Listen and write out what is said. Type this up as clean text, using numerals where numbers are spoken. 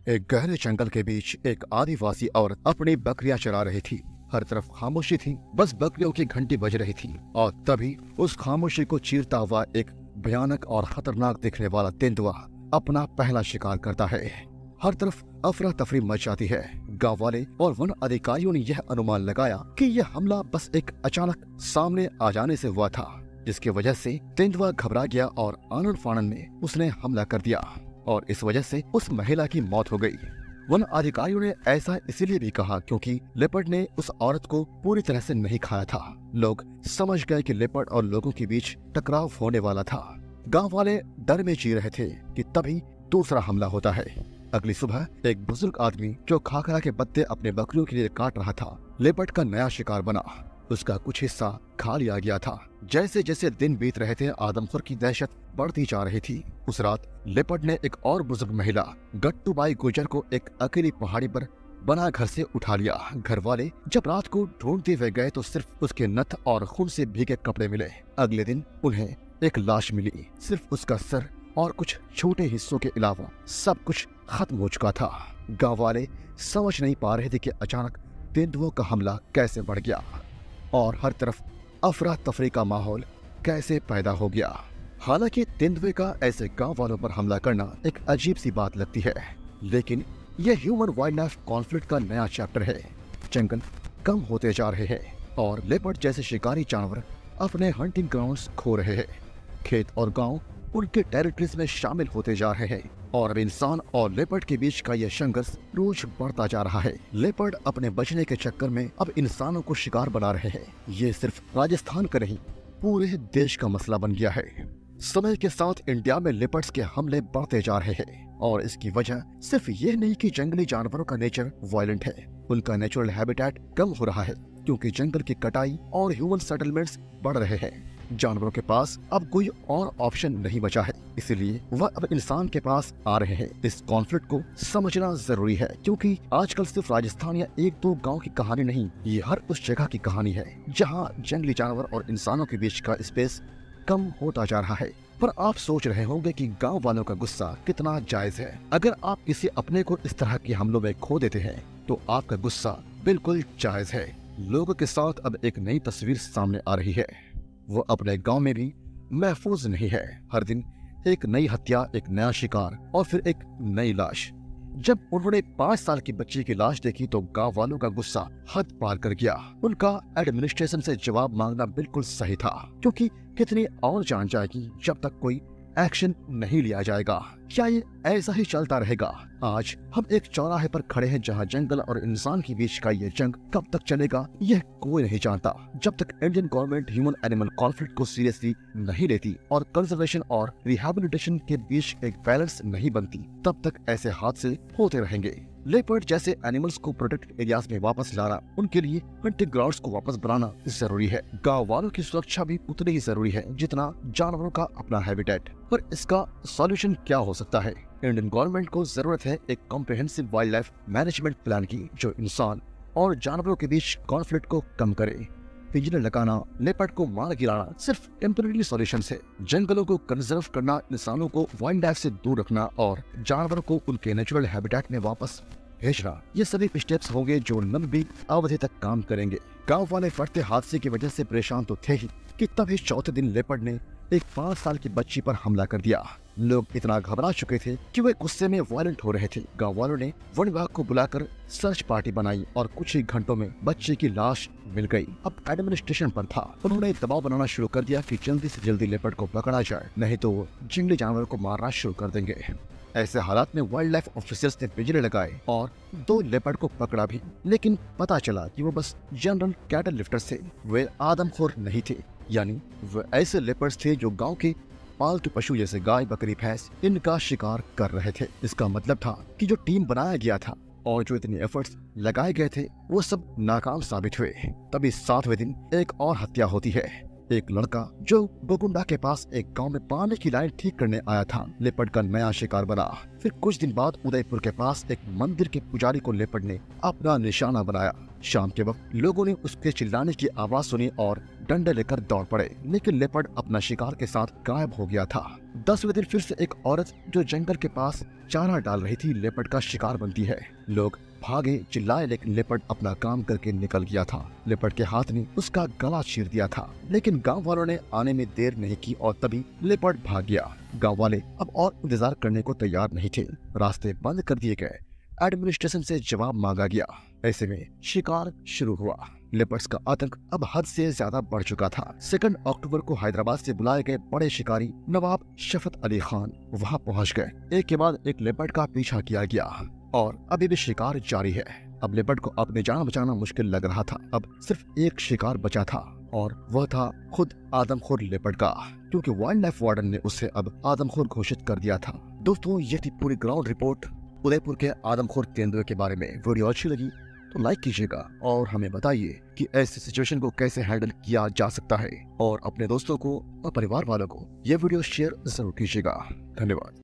एक गहरे जंगल के बीच एक आदिवासी औरत अपनी बकरियां चरा रही थी। हर तरफ खामोशी थी, बस बकरियों की घंटी बज रही थी। और तभी उस खामोशी को चीरता हुआ एक भयानक और खतरनाक दिखने वाला तेंदुआ अपना पहला शिकार करता है। हर तरफ अफरा तफरी मच जाती है। गांव वाले और वन अधिकारियों ने यह अनुमान लगाया कि यह हमला बस एक अचानक सामने आ जाने से हुआ था, जिसकी वजह से तेंदुआ घबरा गया और आनन फानन में उसने हमला कर दिया और इस वजह से उस महिला की मौत हो गई। वन अधिकारियों ने ऐसा इसलिए भी कहा क्योंकि लेपर्ड ने उस औरत को पूरी तरह से नहीं खाया था। लोग समझ गए कि लेपर्ड और लोगों के बीच टकराव होने वाला था। गांव वाले डर में जी रहे थे कि तभी दूसरा हमला होता है। अगली सुबह एक बुजुर्ग आदमी जो खाखरा के पत्ते अपने बकरियों के लिए काट रहा था, लेपर्ड का नया शिकार बना। उसका कुछ हिस्सा खा लिया गया था। जैसे जैसे दिन बीत रहे थे, आदमखोर की दहशत बढ़ती जा रही थी। उस रात लेपर्ड ने एक और बुजुर्ग महिला गट्टूबाई गुजर को एक अकेली पहाड़ी पर बना घर से उठा लिया। घर वाले जब रात को ढूंढते हुए गए तो सिर्फ उसके नथ और खून से भीगे कपड़े मिले। अगले दिन उन्हें एक लाश मिली। सिर्फ उसका सर और कुछ छोटे हिस्सों के अलावा सब कुछ खत्म हो चुका था। गांव वाले समझ नहीं पा रहे थे कि अचानक तेंदुओं का हमला कैसे बढ़ गया और हर तरफ अफरा तफरी का माहौल कैसे पैदा हो गया। हालांकि तेंदुए का ऐसे गांव वालों पर हमला करना एक अजीब सी बात लगती है, लेकिन यह ह्यूमन वाइल्ड लाइफ कॉन्फ्लिक्ट का नया चैप्टर है। जंगल कम होते जा रहे हैं और लेपर्ड जैसे शिकारी जानवर अपने हंटिंग ग्राउंड्स खो रहे हैं। खेत और गांव उनके टेरिटरीज में शामिल होते जा रहे हैं और अब इंसान और लेपर्ड के बीच का यह संघर्ष रोज बढ़ता जा रहा है। लेपर्ड अपने बचने के चक्कर में अब इंसानों को शिकार बना रहे हैं। ये सिर्फ राजस्थान का नहीं, पूरे देश का मसला बन गया है। समय के साथ इंडिया में लेपर्ड्स के हमले बढ़ते जा रहे हैं और इसकी वजह सिर्फ ये नहीं कि जंगली जानवरों का नेचर वायलेंट है, उनका नेचुरल हैबिटेट कम हो रहा है क्योंकि जंगल की कटाई और ह्यूमन सेटलमेंट्स बढ़ रहे हैं। जानवरों के पास अब कोई और ऑप्शन नहीं बचा है, इसलिए वह अब इंसान के पास आ रहे हैं। इस कॉन्फ्लिक्ट को समझना जरूरी है क्योंकि आजकल सिर्फ राजस्थान या एक दो गांव की कहानी नहीं, ये हर उस जगह की कहानी है जहां जंगली जानवर और इंसानों के बीच का स्पेस कम होता जा रहा है। पर आप सोच रहे होंगे कि गांव वालों का गुस्सा कितना जायज है। अगर आप किसी अपने को इस तरह के हमलों में खो देते हैं तो आपका गुस्सा बिल्कुल जायज है। लोगों के साथ अब एक नई तस्वीर सामने आ रही है। वो अपने गांव में भी महफूज नहीं है। हर दिन एक नई हत्या, एक नया शिकार और फिर एक नई लाश। जब उन्होंने 5 साल की बच्ची की लाश देखी तो गांव वालों का गुस्सा हद पार कर गया। उनका एडमिनिस्ट्रेशन से जवाब मांगना बिल्कुल सही था क्योंकि कितनी और जान जाएगी जब तक कोई एक्शन नहीं लिया जाएगा। क्या ये ऐसा ही चलता रहेगा? आज हम एक चौराहे पर खड़े हैं जहां जंगल और इंसान के बीच का ये जंग कब तक चलेगा यह कोई नहीं जानता। जब तक Indian government human animal conflict को सीरियसली नहीं लेती और कंजर्वेशन और रिहैबिलिटेशन के बीच एक बैलेंस नहीं बनती, तब तक ऐसे हादसे होते रहेंगे। लेपर्ड जैसे एनिमल्स को प्रोटेक्टेड एरियाज में वापस लाना, उनके लिए हंटिंग ग्राउंड्स को वापस बनाना जरूरी है। गांव वालों की सुरक्षा भी उतनी ही जरूरी है जितना जानवरों का अपना हैबिटेट। पर इसका सॉल्यूशन क्या हो सकता है? इंडियन गवर्नमेंट को जरूरत है एक comprehensive wild life management plan की जो इंसान और जानवरों के बीच कॉन्फ्लिक्ट को कम करे। पिंजरे लगाना, लेपर्ड को मार गिराना सिर्फ टेम्पररी सॉल्यूशन है। जंगलों को कंजर्व करना, इंसानों को वाइल्ड लाइफ से दूर रखना और जानवरों को उनके नेचुरल हैबिटेट में वापस भेजना, ये सभी स्टेप्स होंगे जो लंबी अवधि तक काम करेंगे। गांव वाले बढ़ते हादसे की वजह से परेशान तो थे ही कि तभी चौथे दिन लेपर्ड ने एक 5 साल की बच्ची पर हमला कर दिया। लोग इतना घबरा चुके थे कि वे गुस्से में वायलेंट हो रहे थे। गांव वालों ने वन विभाग को बुलाकर सर्च पार्टी बनाई और कुछ ही घंटों में बच्चे की लाश मिल गई। अब एडमिनिस्ट्रेशन पर था, उन्होंने दबाव बनाना शुरू कर दिया कि जल्दी से जल्दी लेपर्ड को पकड़ा जाए, नहीं तो वो जंगली जानवरों को मारना शुरू कर देंगे। ऐसे हालात में वाइल्ड लाइफ ऑफिसर्स ने पिंजरे लगाए और 2 लेपर्ड को पकड़ा भी, लेकिन पता चला कि वो बस जनरल कैटल लिफ्टर्स थे। वे आदमखोर नहीं थे, यानी वे ऐसे लेपर्ड्स थे जो गांव के पालतू पशु जैसे गाय, बकरी, भैंस इनका शिकार कर रहे थे। इसका मतलब था कि जो टीम बनाया गया था और जो इतने एफर्ट्स लगाए गए थे वो सब नाकाम साबित हुए। तभी 7वें दिन एक और हत्या होती है। एक लड़का जो बोगुंडा के पास एक गांव में पानी की लाइन ठीक करने आया था, लेपर्ड का नया शिकार बना। फिर कुछ दिन बाद उदयपुर के पास एक मंदिर के पुजारी को लेपर्ड ने अपना निशाना बनाया। शाम के वक्त लोगों ने उसके चिल्लाने की आवाज सुनी और डंडे लेकर दौड़ पड़े, लेकिन लेपर्ड अपना शिकार के साथ गायब हो गया था। 10वें दिन फिर से एक औरत जो जंगल के पास चारा डाल रही थी लेपर्ड का शिकार बनती है। लोग भागे, चिल्लाए, लेकिन लेपर्ड अपना काम करके निकल गया था। लेपर्ड के हाथ ने उसका गला चीर दिया था, लेकिन गांव वालों ने आने में देर नहीं की और तभी लेपर्ड भाग गया। गांव वाले अब और इंतजार करने को तैयार नहीं थे। रास्ते बंद कर दिए गए, एडमिनिस्ट्रेशन से जवाब मांगा गया। ऐसे में शिकार शुरू हुआ। लेपर्ड्स का आतंक अब हद से ज्यादा बढ़ चुका था। 2 अक्टूबर को हैदराबाद से बुलाए गए बड़े शिकारी नवाब शफकत अली खान वहां पहुंच गए। एक के बाद एक लेपर्ड का पीछा किया गया और अभी भी शिकार जारी है। अब लेपर्ड को अपनी जान बचाना मुश्किल लग रहा था। अब सिर्फ एक शिकार बचा था और वह था खुद आदमखोर लेपर्ड का, क्योंकि वाइल्ड लाइफ वार्डन ने उसे अब आदमखोर घोषित कर दिया था। दोस्तों, ये थी पूरी ग्राउंड रिपोर्ट उदयपुर के आदमखोर तेंदुए के बारे में। वीडियो अच्छी लगी तो लाइक कीजिएगा और हमें बताइए कि ऐसी सिचुएशन को कैसे हैंडल किया जा सकता है, और अपने दोस्तों को और परिवार वालों को यह वीडियो शेयर जरूर कीजिएगा। धन्यवाद।